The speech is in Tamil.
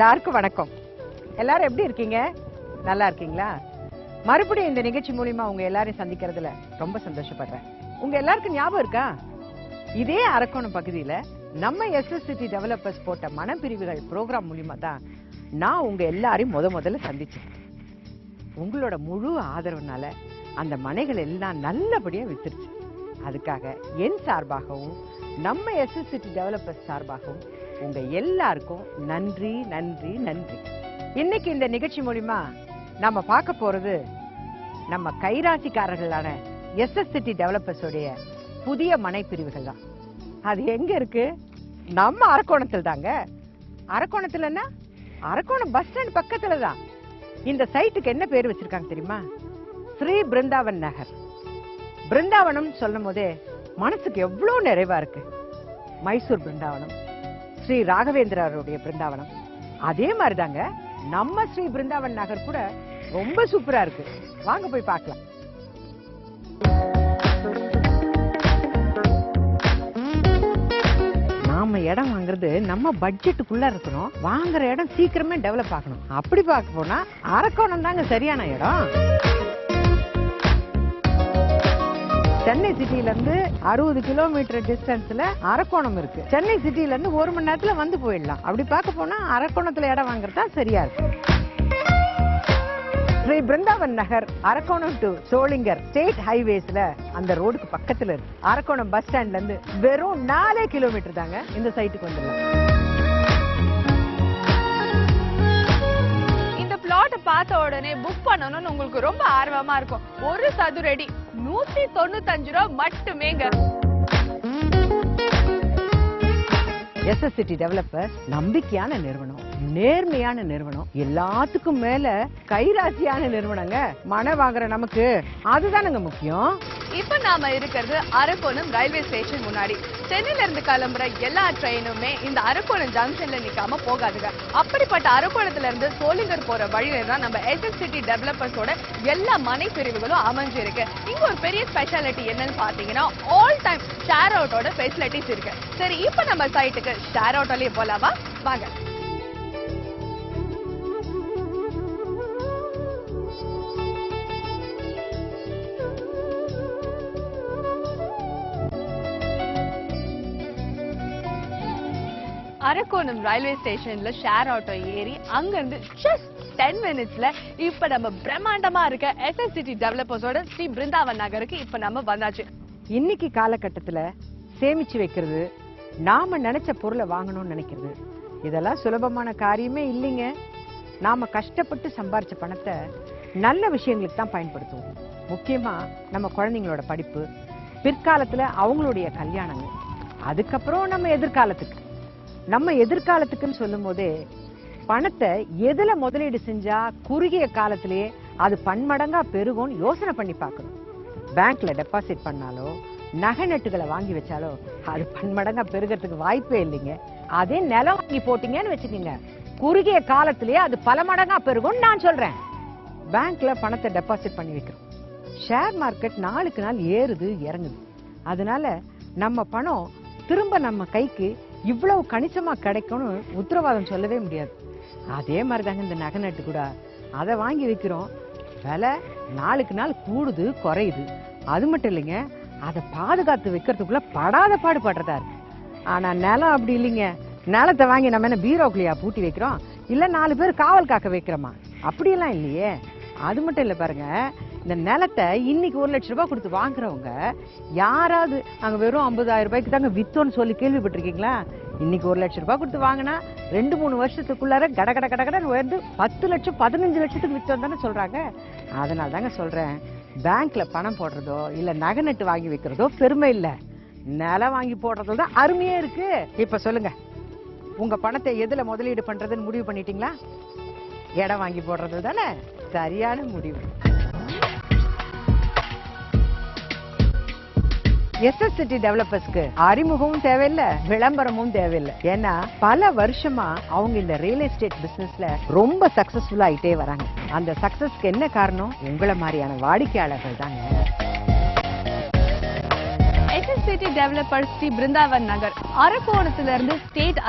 எல்லாருக்கும் வணக்கம். எல்லாரும் எப்படி இருக்கீங்க? நல்லா இருக்கீங்களா? மறுபடியும் இந்த நிகழ்ச்சி மூலமா உங்க எல்லாரையும் சந்திக்கிறதுல ரொம்ப சந்தோஷப்படுறேன். உங்க எல்லாருக்கும் ஞாபகம் இருக்கா? இதே அரக்கோணம் பகுதியில நம்ம SS City டெவலப்பர்ஸ் போட்ட மனப்பிரிவுகள் ப்ரோக்ராம் மூலமா தான் நான் உங்க எல்லாரையும் முதல்ல சந்திச்சேன். உங்களோட முழு ஆதரவுனால அந்த மனைகள் எல்லாம் நல்லபடியா வித்துருச்சு. அதுக்காக என் சார்பாகவும் நம்ம SS City டெவலப்பர்ஸ் சார்பாகவும் உங்க எல்லாருக்கும் நன்றி நன்றி நன்றி. இன்னைக்கு இந்த நிகழ்ச்சி மூலமா நம்ம பார்க்க போறது நம்ம கைராசிக்காரர்களான SS City டெவலப்பர்ஸ் உடைய புதிய மனை பிரிவுகள் தான். அது எங்க இருக்கு? நம்ம அரக்கோணத்தில் தாங்க. அரக்கோணத்துலன்னா அரக்கோணம் பஸ் ஸ்டாண்ட் பக்கத்துல தான். இந்த சைட்டுக்கு என்ன பேர் வச்சிருக்காங்க தெரியுமா? ஸ்ரீ பிருந்தாவன் நகர். பிருந்தாவனம் சொல்லும் போதே மனசுக்கு எவ்வளவு நிறைவா இருக்கு. மைசூர் பிருந்தாவனம், ஸ்ரீ ராகவேந்திரருடைய பிருந்தாவனம், அதே மாதிரிதாங்க நம்ம ஸ்ரீ பிருந்தாவன் நகர் கூட ரொம்ப சூப்பரா இருக்கு. வாங்க போய் பார்க்கலாம். நாம இடம் வாங்குறது நம்ம பட்ஜெட்டுக்குள்ள இருக்கணும். வாங்குற இடம் சீக்கிரமே டெவலப் ஆகணும். அப்படி பார்க்க போனா அரக்கோணம் தாங்க சரியான இடம். சென்னை சிட்டில இருந்து 60 கிலோமீட்டர் டிஸ்டன்ஸ்ல அரக்கோணம் இருக்கு. சென்னை சிட்டில இருந்து 1 மணி நேரத்துல வந்து போயிடலாம். அப்படி பார்க்க போனா அரக்கோணத்துல இடம் வாங்குறதா சரியா இருக்கு. ஸ்ரீ பிருந்தாவன் நகர் அரக்கோணம் டு சோளிங்கர் ஸ்டேட் ஹைவேஸ்ல அந்த ரோடுக்கு பக்கத்துல இருக்கு. அரக்கோணம் பஸ் ஸ்டாண்ட்ல இருந்து வெறும் 4 கிலோமீட்டர் தாங்க இந்த சைட்டுக்கு வந்துடலாம். இந்த பிளாட் பார்த்த உடனே புக் பண்ணணும்னு உங்களுக்கு ரொம்ப ஆர்வமா இருக்கும். ஒரு சதுரடி 195 ரூபாய் மட்டுமேங்க. SS City டெவலப்பர்ஸ் நம்பிக்கையான நிறுவனம், நேர்மையான நிறுவனம், எல்லாத்துக்கும் மேல கைராசியான நிறுவனங்க. மனை வாங்குற நமக்கு அதுதானுங்க முக்கியம். இப்ப நாம இருக்கிறது அரக்கோணம் ரயில்வே ஸ்டேஷன் முன்னாடி. சென்னையில இருந்து கிளம்புற எல்லா ட்ரெயினுமே இந்த அரக்கோணம் ஜங்ஷன்ல நிக்காம போகாதுங்க. அப்படிப்பட்ட அரக்கோணத்துல இருந்து சோளிங்கர் போற வழியில தான் நம்ம SS City டெவலப்பர்ஸோட எல்லா மனை பிரிவுகளும் அமைஞ்சிருக்கு. இங்க ஒரு பெரிய ஸ்பெஷாலிட்டி என்னன்னு பாத்தீங்கன்னா ஆல் டைம் ஷேர் அவுட்டோட ஃபெசிலிட்டிஸ் இருக்கு. சரி, இப்ப நம்ம சைட்டுக்கு ஷேர் அவுட்லயே போலாமா? வாங்க. அரக்கோணம் ரயில்வே ஸ்டேஷன்ல ஷேர் ஆட்டோ ஏறி அங்கிருந்து just 10 மினிட்ஸ்ல இப்ப நம்ம பிரம்மாண்டமா இருக்க SS City டெவலப்பர்ஸோட ஸ்ரீ பிருந்தாவன் நகருக்கு இப்ப நம்ம வந்தாச்சு. இன்னைக்கு காலகட்டத்துல சேமிச்சு வைக்கிறது, நாம நினைச்ச பொருளை வாங்கணும்னு நினைக்கிறது, இதெல்லாம் சுலபமான காரியமே இல்லைங்க. நாம கஷ்டப்பட்டு சம்பாரிச்ச பணத்தை நல்ல விஷயங்களுக்கு தான் பயன்படுத்துவோம். முக்கியமா நம்ம குழந்தைங்களோட படிப்பு, பிற்காலத்துல அவங்களுடைய கல்யாணங்கள், அதுக்கப்புறம் நம்ம எதிர்காலத்துக்குன்னு சொல்லும் போதே பணத்தை எதுல முதலீடு செஞ்சா குறுகிய காலத்திலேயே அது பன்மடங்கா பெருகும்னு யோசனை பண்ணி பார்க்கணும். பேங்க்ல டெபாசிட் பண்ணாலோ நகை நட்டுகளை வாங்கி வச்சாலோ அது பன்மடங்கா பெருகிறதுக்கு வாய்ப்பே இல்லைங்க. அதே நிலம் வாங்கி போட்டீங்கன்னு வச்சுக்கோங்க, குறுகிய காலத்திலேயே அது பல மடங்கா பெருகும்னு நான் சொல்றேன். பேங்க்ல பணத்தை டெபாசிட் பண்ணி வைக்கிறோம். ஷேர் மார்க்கெட் நாளுக்கு நாள் ஏறுது இறங்குது. அதனால நம்ம பணம் திரும்ப நம்ம கைக்கு இவ்வளவு கணிசமா கிடைக்கும்னு உத்தரவாதம் சொல்லவே முடியாது. அதே மாதிரிதாங்க இந்த நகை நட்டு கூட. அதை வாங்கி வைக்கிறோம், விலை நாளுக்கு நாள் கூடுது குறையுது. அது மட்டும் இல்லைங்க, அதை பாதுகாத்து வைக்கிறதுக்குள்ள படாத பாடுபடுறதா இருக்கு. ஆனா நிலம் அப்படி இல்லைங்க. நிலத்தை வாங்கி நம்ம என்ன பீரோக்குள்ளையா பூட்டி வைக்கிறோம், இல்ல 4 பேர் காவல் காக்க வைக்கிறோமா? அப்படியெல்லாம் இல்லையே. அது மட்டும் இல்ல பாருங்க, இந்த நிலத்தை இன்னைக்கு 1 லட்சம் ரூபாய் கொடுத்து வாங்குறவங்க யாராவது அங்க வெறும் 50,000 ரூபாய்க்கு தாங்க வித்தோன்னு சொல்லி கேள்விப்பட்டிருக்கீங்களா? இன்னைக்கு 1 லட்சம் ரூபாய் கொடுத்து வாங்கினா 2-3 வருஷத்துக்குள்ளார கடகடன்னு உயர்ந்து 10 லட்சம் 15 லட்சத்துக்கு வித்தோம் தானே சொல்றாங்க. அதனால தாங்க சொல்றேன், பேங்க்ல பணம் போடுறதோ இல்ல நகை நட்டு வாங்கி வைக்கிறதோ பெருமை இல்ல, நிலம் வாங்கி போடுறதுல தான் அருமையே இருக்கு. இப்ப சொல்லுங்க, உங்க பணத்தை எதுல முதலீடு பண்றதுன்னு முடிவு பண்ணிட்டீங்களா? இடம் வாங்கி போடுறது தானே சரியான முடிவு. SS City டெவலப்பர்ஸ்க்கு அறிமுகமும் தேவையில்லை, விளம்பரமும் தேவையில்லை. ஏன்னா பல வருஷமா அவங்க இந்த ரியல் எஸ்டேட் பிசினஸ்ல ரொம்ப சக்சஸ்ஃபுல்லா ஆயிட்டே வராங்க. அந்த சக்சஸ்க்கு என்ன காரணம்? உங்களை மாதிரியான வாடிக்கையாளர்கள் தாங்க. SS City developers Sri Brindavan Nagar அரக்கோணத்துல இருந்து ஸ்டேட்